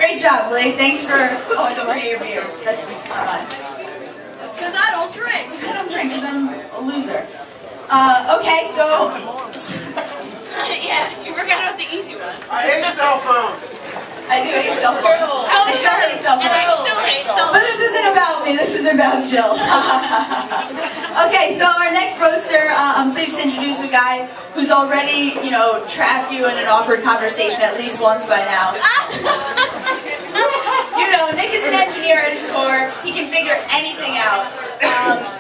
Great job, Blake. Thanks for over your beer. That's fine. Because I don't drink. I don't drink because I'm a loser. Okay, so... Yeah, you forgot about the easy one. I hate cell phones. I do hate cell phones. I still hate cell phones. And I still hate cell phones. But this isn't about me, this is about Jill. Okay, so our next roaster, I'm pleased to introduce a guy who's already, trapped you in an awkward conversation at least once by now. Nick is an engineer at his core. He can figure anything out,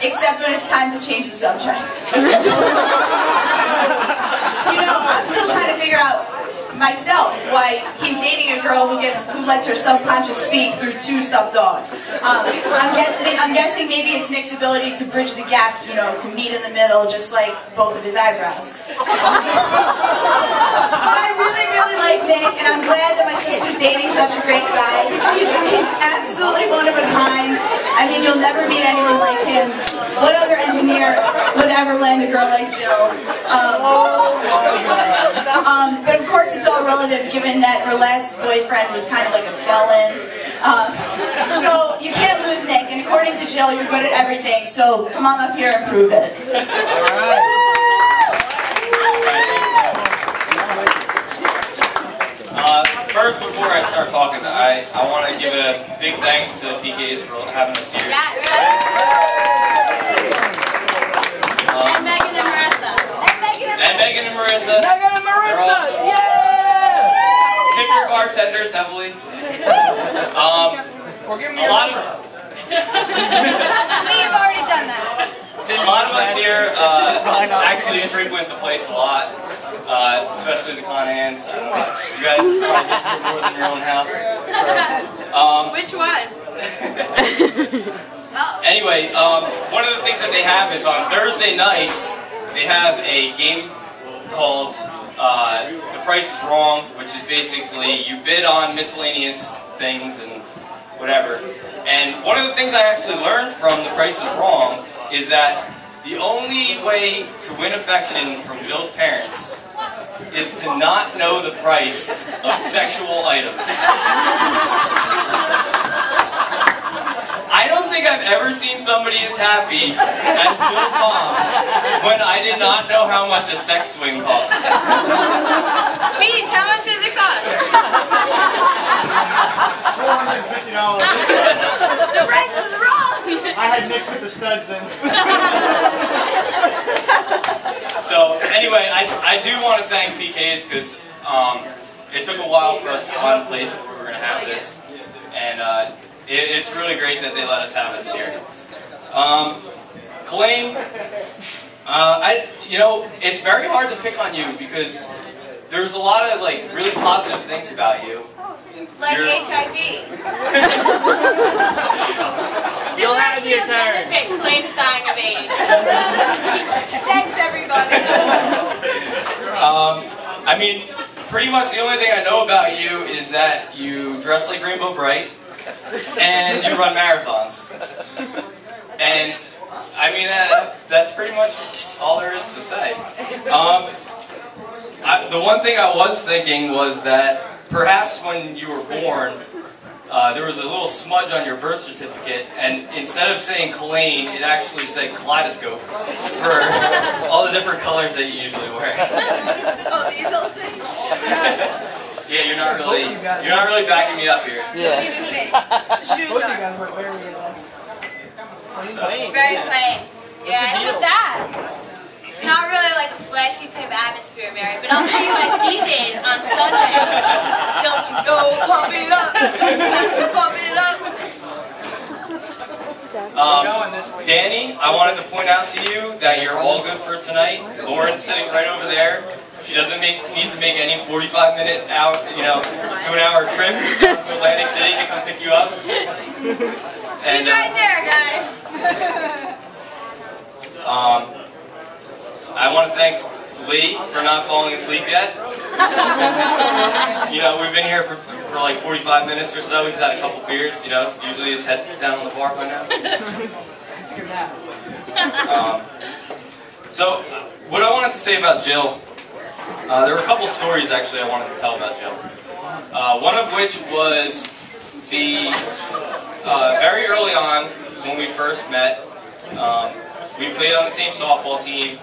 except when it's time to change the subject. I'm still trying to figure out myself why he's dating a girl who lets her subconscious speak through 2 stuffed dogs. I'm guessing maybe it's Nick's ability to bridge the gap, to meet in the middle, just like both of his eyebrows. But I really, really like Nick, and I'm glad that my sister's dating such a great guy. He's absolutely one of a kind. I mean, you'll never meet anyone like him. What other engineer would ever land a girl like Jill? But of course, it's all relative, given that her last boyfriend was kind of like a felon. So you can't lose Nick, and according to Jill, you're good at everything. So come on up here and prove it. First, before I start talking, I want to give a big thanks to PKs for having us here. Yes. And Megan and Marissa. And Megan and Marissa. Megan and Marissa! Yeah! Tip your bartenders heavily. A lot of... We've already done that. A lot of us here actually frequent the place a lot, especially the Conahans. I don't know, you guys probably get here more than your own house. Which one? Anyway, one of the things that they have is on Thursday nights, they have a game called The Price is Wrong, which is basically you bid on miscellaneous things and whatever. And one of the things I actually learned from The Price is Wrong is that the only way to win affection from Jill's parents is to not know the price of sexual items. I don't think I've ever seen somebody as happy as Jill's mom when I did not know how much a sex swing cost. Beach, how much does it cost? $450. The price is wrong! I had Nick put the studs in. So anyway, I do want to thank PKs because it took a while for us to find a place where we were going to have this, and it's really great that they let us have this here. Colleen, it's very hard to pick on you because there's a lot of really positive things about you. Like HIV. This is actually a benefit. Claims dying of AIDS. Thanks, everybody. I mean, pretty much the only thing I know about you is that you dress like Rainbow Bright and you run marathons. And I mean, that's pretty much all there is to say. The one thing I was thinking was that perhaps when you were born, there was a little smudge on your birth certificate, and instead of saying Colleen, it actually said kaleidoscope for all the different colors that you usually wear. Oh, these old things? Yeah, you're not really backing me up here. Yeah. Don't even fit. The shoes are. Very plain. Yeah, it's with that. It's not really like a flashy type atmosphere, Mary, but I'll see you at DJ's on Sunday. Don't you know, pump it up. Got to pump it up. Danny, I wanted to point out to you that you're all good for tonight. Lauren's sitting right over there. She doesn't need to make any 45-minute hour, to an hour trip down to Atlantic City to come pick you up. She's right there, guys. I want to thank Lee for not falling asleep yet. We've been here for like 45 minutes or so. He's had a couple beers, usually his head's down on the bar by now. So, what I wanted to say about Jill, there were a couple stories actually I wanted to tell about Jill. One of which was the very early on when we first met. We played on the same softball team,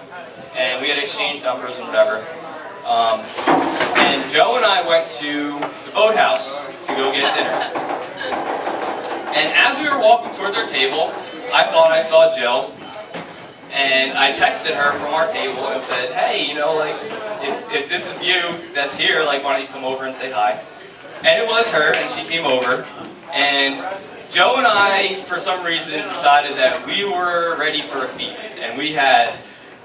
and we had exchanged numbers and whatever. And Joe and I went to the boathouse to go get dinner. And as we were walking towards our table, I thought I saw Jill, and I texted her from our table and said, hey, you know, like, if this is you that's here, like, why don't you come over and say hi? And it was her, and she came over, and Joe and I, for some reason, decided that we were ready for a feast, and we had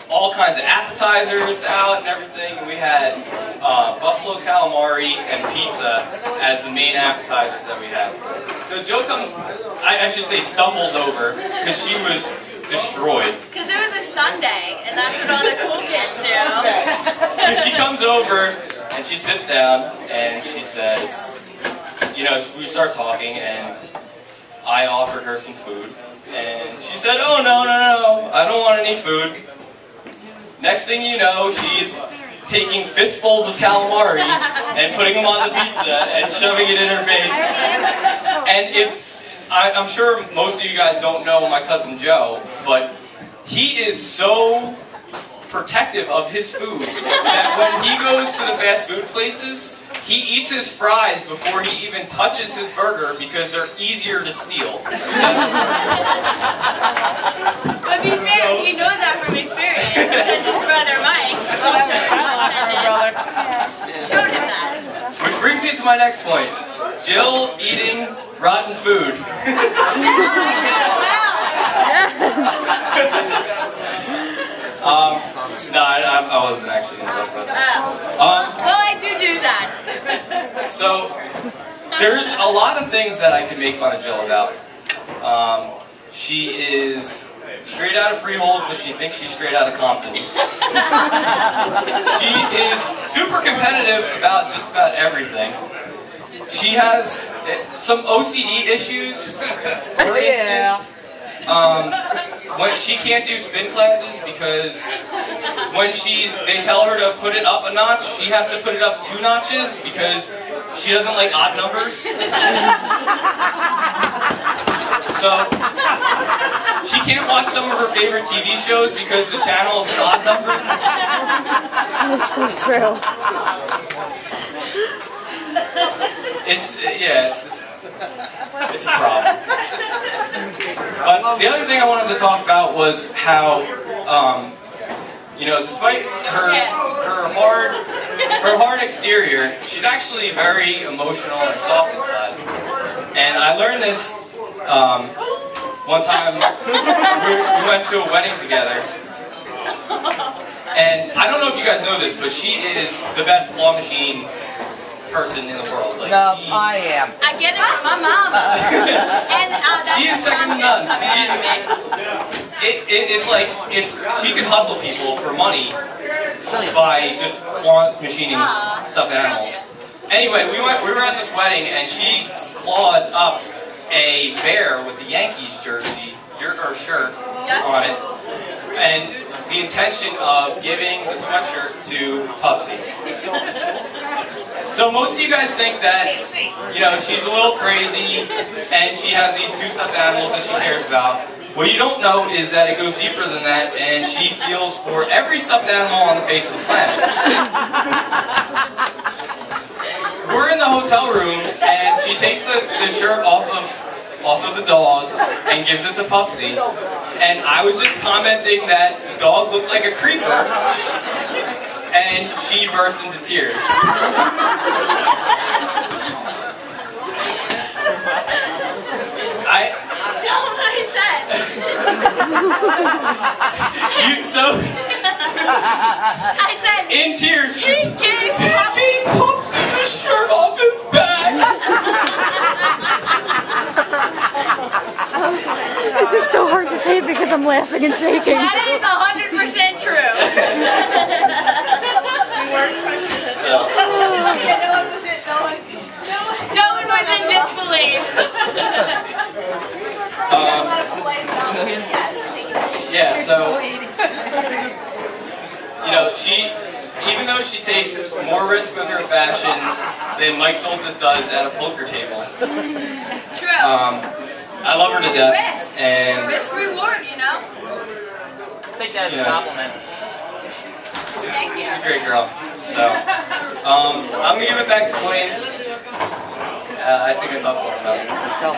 all kinds of appetizers out and everything. We had buffalo calamari and pizza as the main appetizers that we had. So Joe comes, I should say stumbles over, because she was destroyed. Because it was a Sunday, and that's what all the cool kids do. So she comes over, and she sits down, and she says, you know, we start talking, and I offered her some food, and she said, oh, no, I don't want any food. Next thing you know, she's taking fistfuls of calamari and putting them on the pizza and shoving it in her face. And I'm sure most of you guys don't know my cousin Joe, but he is so protective of his food that when he goes to the fast food places, he eats his fries before he even touches his burger because they're easier to steal. But be fair, he knows that from experience because his brother Mike showed him that. Which brings me to my next point. Jill eating rotten food. No, I wasn't actually going to talk about that. Well, I do that. So, there's a lot of things that I could make fun of Jill about. She is straight out of Freehold, but she thinks she's straight out of Compton. She is super competitive about just about everything. She has some OCD issues. For instance, when she can't do spin classes because when they tell her to put it up a notch, she has to put it up 2 notches because she doesn't like odd numbers. So she can't watch some of her favorite TV shows because the channel is an odd number. That's so true. It's a problem. But the other thing I wanted to talk about was how, you know, despite her hard exterior, she's actually very emotional and soft inside. And I learned this one time we went to a wedding together. And I don't know if you guys know this, but she is the best claw machine person in the world. Like, no, I am. I get it from my mama. And that's she is second to none. It's like she can hustle people for money by just claw machining stuffed animals. Anyway, we were at this wedding and she clawed up a bear with the Yankees jersey or shirt on it, and the intention of giving the sweatshirt to Pupsy. So most of you guys think that, you know, she's a little crazy and she has these 2 stuffed animals that she cares about. What you don't know is that it goes deeper than that, and she feels for every stuffed animal on the face of the planet. We're in the hotel room and she takes the shirt off of the dog and gives it to Pupsy. And I was just commenting that the dog looked like a creeper, and she burst into tears. Tell them what I said. I said, in tears, he gave Pupsy the shirt off his back. This is so hard to tape because I'm laughing and shaking. That is 100% true. No one was in disbelief. Yeah, so, you know, even though she takes more risk with her fashion than Mike Soltis does at a poker table. True. I love her to death. Risk. And Risk reward, you know? Take that as a compliment. Thank you. she's a great girl. So, I'm going to give it back to Clayton. I think it's off the